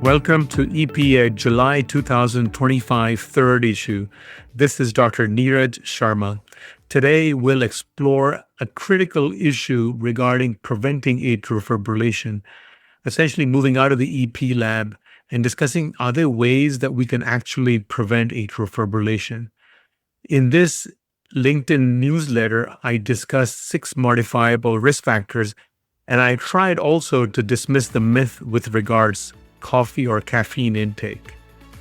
Welcome to EPA July 2025 third issue. This is Dr. Niraj Sharma. Today, we'll explore a critical issue regarding preventing atrial fibrillation, essentially moving out of the EP lab and discussing are there ways that we can actually prevent atrial fibrillation. In this LinkedIn newsletter, I discussed 6 modifiable risk factors, and I tried also to dismiss the myth with regards coffee or caffeine intake.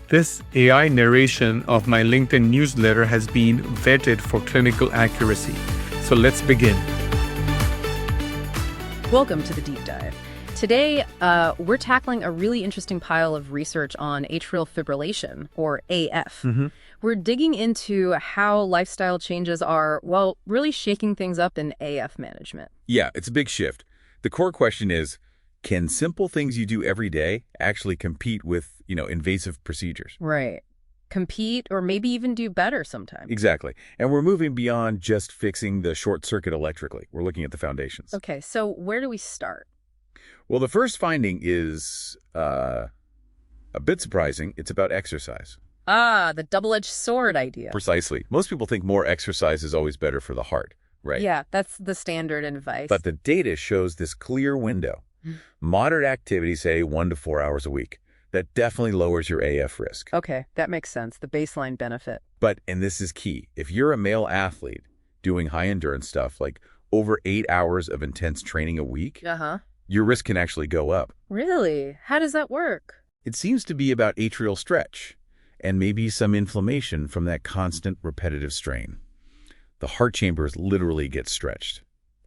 This AI narration of my LinkedIn newsletter has been vetted for clinical accuracy. So let's begin. Welcome to the deep dive. Today, we're tackling a really interesting pile of research on atrial fibrillation, or AF. We're digging into how lifestyle changes are, well, really shaking things up in AF management. Yeah, it's a big shift. The core question is, can simple things you do every day actually compete with, invasive procedures? Right. Compete or maybe even do better sometimes. Exactly. And we're moving beyond just fixing the short circuit electrically. We're looking at the foundations. Okay, so where do we start? Well, the first finding is a bit surprising. It's about exercise. The double-edged sword idea. Precisely. Most people think more exercise is always better for the heart, right? Yeah, that's the standard advice. But the data shows this clear window. Moderate activity, say 1 to 4 hours a week, that definitely lowers your AF risk. Okay, that makes sense. The baseline benefit. But, and this is key, if you're a male athlete doing high endurance stuff, like over 8 hours of intense training a week, your risk can actually go up. Really? How does that work? It seems to be about atrial stretch and maybe some inflammation from that constant repetitive strain. The heart chambers literally get stretched.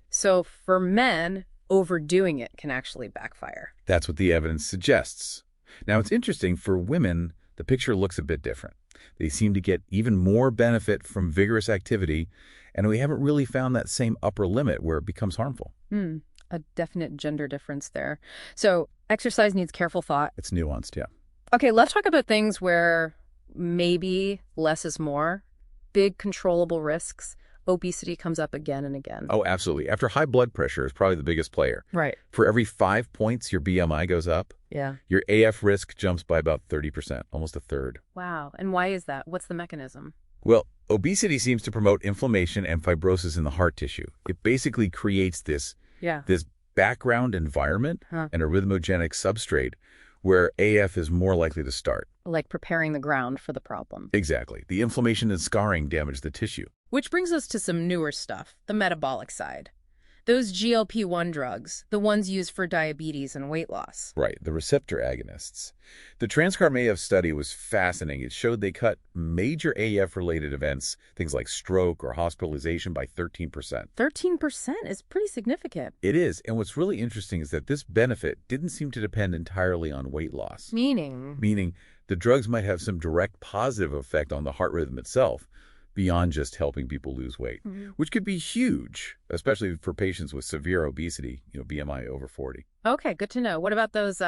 So for men, overdoing it can actually backfire. That's what the evidence suggests. Now, it's interesting, for women, the picture looks a bit different. They seem to get even more benefit from vigorous activity, and we haven't really found that same upper limit where it becomes harmful. A definite gender difference there. So exercise needs careful thought. It's nuanced, yeah. Okay, let's talk about things where maybe less is more. Big controllable risks. Obesity comes up again and again. Oh, absolutely. After high blood pressure is probably the biggest player. Right. For every 5 points your BMI goes up, your AF risk jumps by about 30%, almost a third. Wow. And why is that? What's the mechanism? Well, obesity seems to promote inflammation and fibrosis in the heart tissue. It basically creates this background environment and a rhythmogenic substrate where AF is more likely to start. Like preparing the ground for the problem. Exactly. The inflammation and scarring damage the tissue. Which brings us to some newer stuff, the metabolic side. Those GLP-1 drugs, the ones used for diabetes and weight loss. Right, the receptor agonists. The Transcarm AF study was fascinating. It showed they cut major AF-related events, things like stroke or hospitalization, by 13%. 13% is pretty significant. It is, and what's really interesting is that this benefit didn't seem to depend entirely on weight loss. Meaning the drugs might have some direct positive effect on the heart rhythm itself, beyond just helping people lose weight, which could be huge, especially for patients with severe obesity, BMI over 40. Okay, good to know. What about those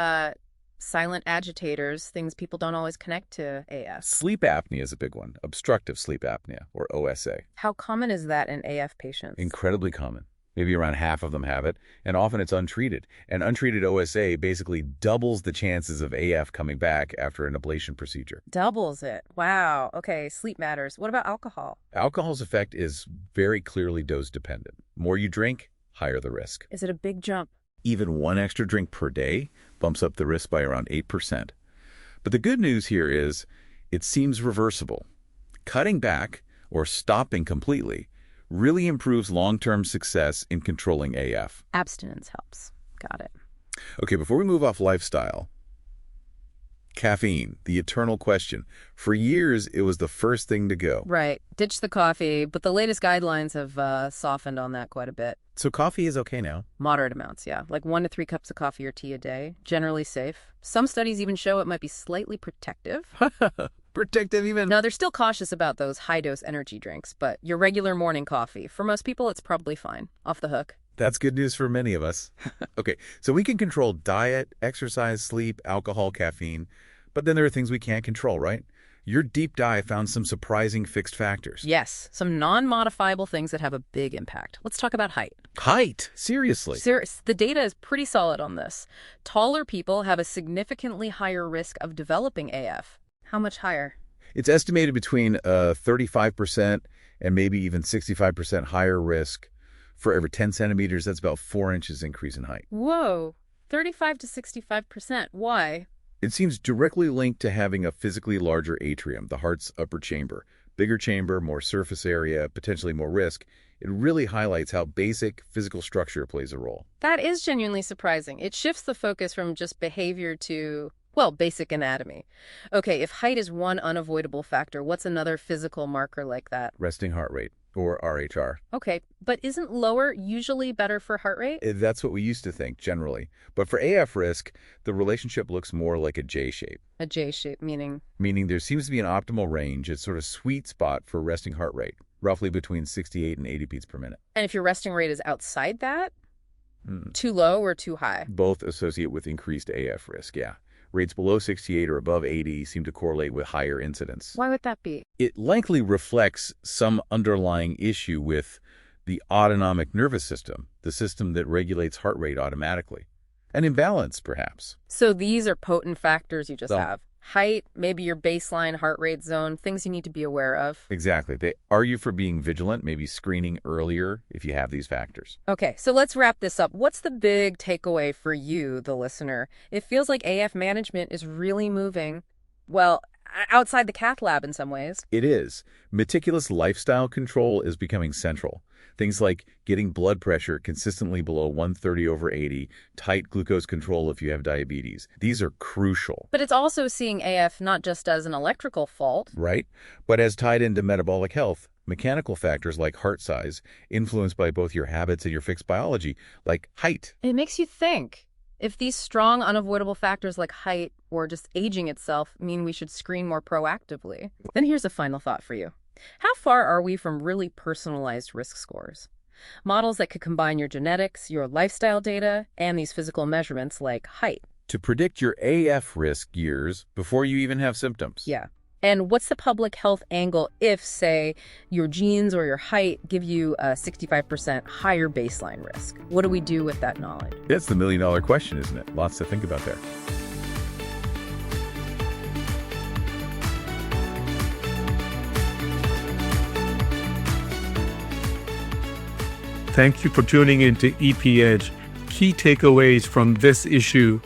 silent agitators, things people don't always connect to AF? Sleep apnea is a big one, obstructive sleep apnea, or OSA. How common is that in AF patients? Incredibly common. Maybe around half of them have it, and often it's untreated. And untreated OSA basically doubles the chances of AF coming back after an ablation procedure. Doubles it. Wow. Okay, sleep matters. What about alcohol? Alcohol's effect is very clearly dose-dependent. More you drink, higher the risk. Is it a big jump? Even 1 extra drink per day bumps up the risk by around 8%. But the good news here is it seems reversible. Cutting back, or stopping completely, really improves long-term success in controlling AF. Abstinence helps. Got it. Okay, before we move off lifestyle, caffeine, the eternal question. For years, it was the first thing to go. Right. Ditch the coffee, but the latest guidelines have softened on that quite a bit. So coffee is okay now? Moderate amounts, yeah. Like 1 to 3 cups of coffee or tea a day. Generally safe. Some studies even show it might be slightly protective. Protective even? Now, they're still cautious about those high-dose energy drinks, but your regular morning coffee, for most people, it's probably fine. Off the hook. That's good news for many of us. Okay, so we can control diet, exercise, sleep, alcohol, caffeine, but then there are things we can't control, right? Your deep dive found some surprising fixed factors. Yes, some non-modifiable things that have a big impact. Let's talk about height. Height? Seriously? The data is pretty solid on this. Taller people have a significantly higher risk of developing AF. How much higher? It's estimated between 35% and maybe even 65% higher risk for every 10 centimeters. That's about 4 inches increase in height. Whoa, 35 to 65%. Why? It seems directly linked to having a physically larger atrium, the heart's upper chamber. Bigger chamber, more surface area, potentially more risk. It really highlights how basic physical structure plays a role. That is genuinely surprising. It shifts the focus from just behavior to, well, basic anatomy. Okay, if height is one unavoidable factor, what's another physical marker like that? Resting heart rate, or RHR. Okay, but isn't lower usually better for heart rate? That's what we used to think, generally. But for AF risk, the relationship looks more like a J shape. A J shape, meaning? Meaning there seems to be an optimal range, a sort of sweet spot for resting heart rate, roughly between 68 and 80 beats per minute. And if your resting rate is outside that? Too low or too high? Both associate with increased AF risk, yeah. Rates below 68 or above 80 seem to correlate with higher incidence. Why would that be? It likely reflects some underlying issue with the autonomic nervous system, the system that regulates heart rate automatically. An imbalance, perhaps. So these are potent factors you just So- have. Height, maybe your baseline heart rate zone, things you need to be aware of. Exactly. They argue for being vigilant, maybe screening earlier if you have these factors. Okay, so let's wrap this up. What's the big takeaway for you, the listener? It feels like AF management is really moving, well, outside the cath lab in some ways. It is. Meticulous lifestyle control is becoming central. Things like getting blood pressure consistently below 130/80, tight glucose control if you have diabetes. These are crucial. But it's also seeing AF not just as an electrical fault. Right? But as tied into metabolic health, mechanical factors like heart size, influenced by both your habits and your fixed biology, like height. It makes you think. If these strong, unavoidable factors like height or just aging itself mean we should screen more proactively, then here's a final thought for you. How far are we from really personalized risk scores? Models that could combine your genetics, your lifestyle data, and these physical measurements like height. To predict your AF risk years before you even have symptoms. Yeah. And what's the public health angle if, say, your genes or your height give you a 65% higher baseline risk? What do we do with that knowledge? That's the million-dollar question, isn't it? Lots to think about there. Thank you for tuning in to EP Edge. Key takeaways from this issue: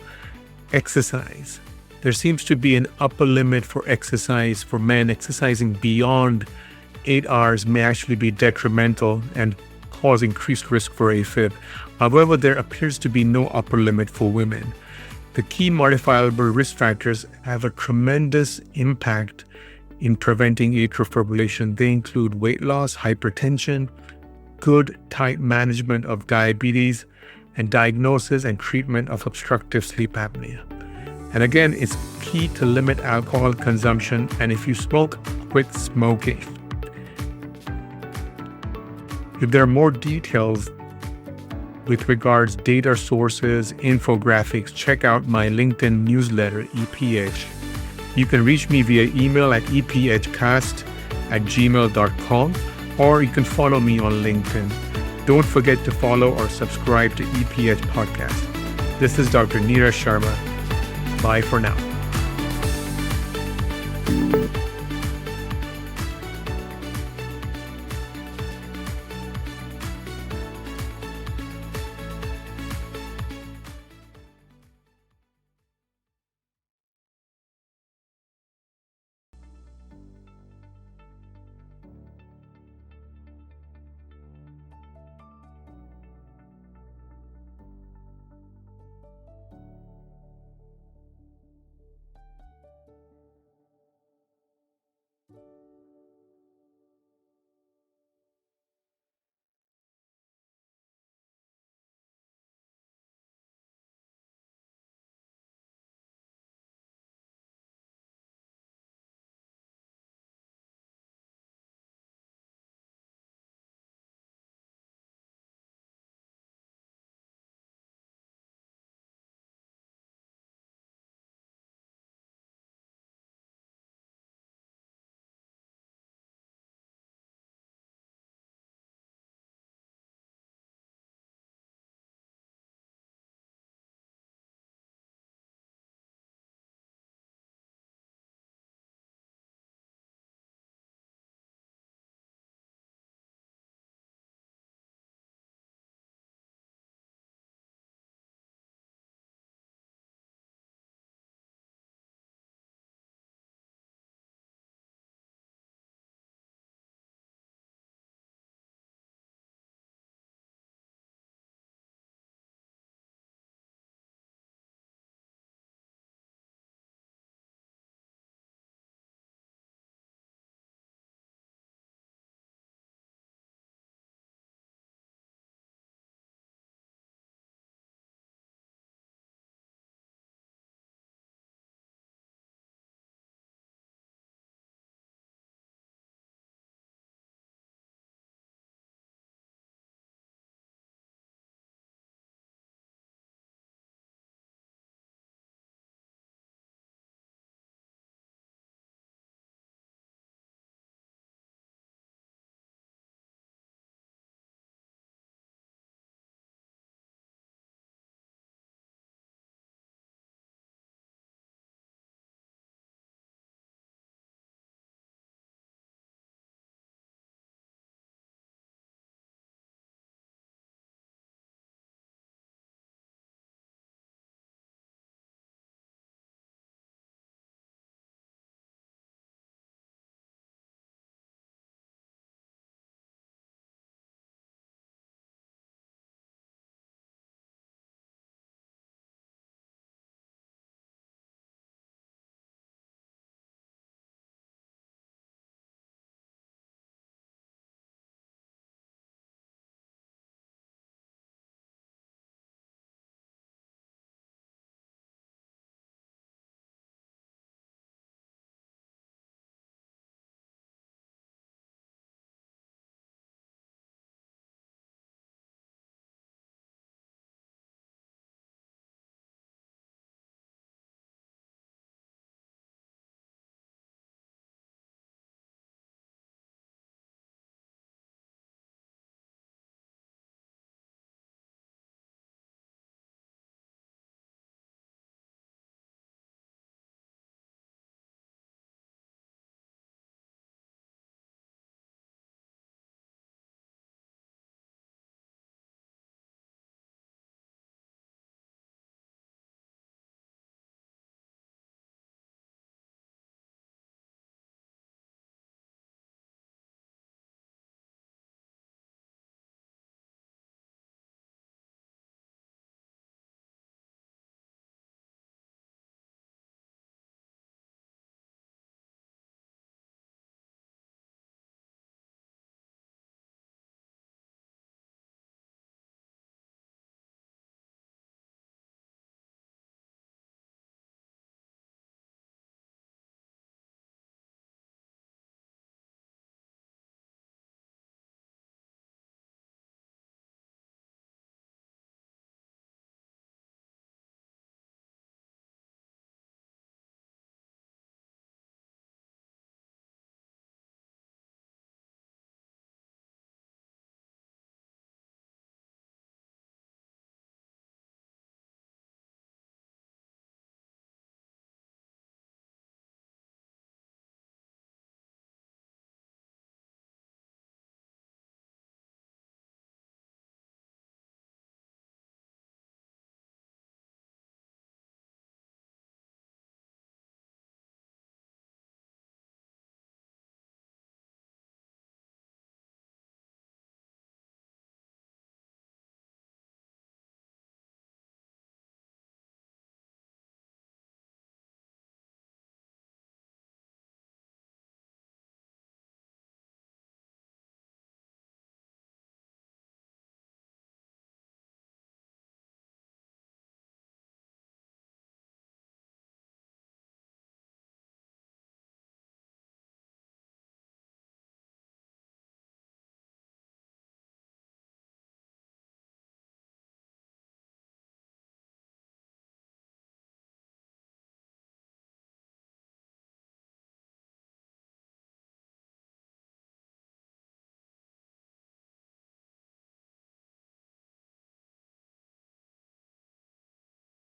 exercise. There seems to be an upper limit for exercise for men. Exercising beyond 8 hours may actually be detrimental and cause increased risk for AFib. However, there appears to be no upper limit for women. The key modifiable risk factors have a tremendous impact in preventing atrial fibrillation. They include weight loss, hypertension, good tight management of diabetes, and diagnosis and treatment of obstructive sleep apnea. And again, it's key to limit alcohol consumption, and if you smoke, quit smoking. If there are more details with regards data sources, infographics, check out my LinkedIn newsletter, EPH. You can reach me via email at ephcast@gmail.com, or you can follow me on LinkedIn. Don't forget to follow or subscribe to EPH Podcast. This is Dr. Niraj Sharma. Bye for now.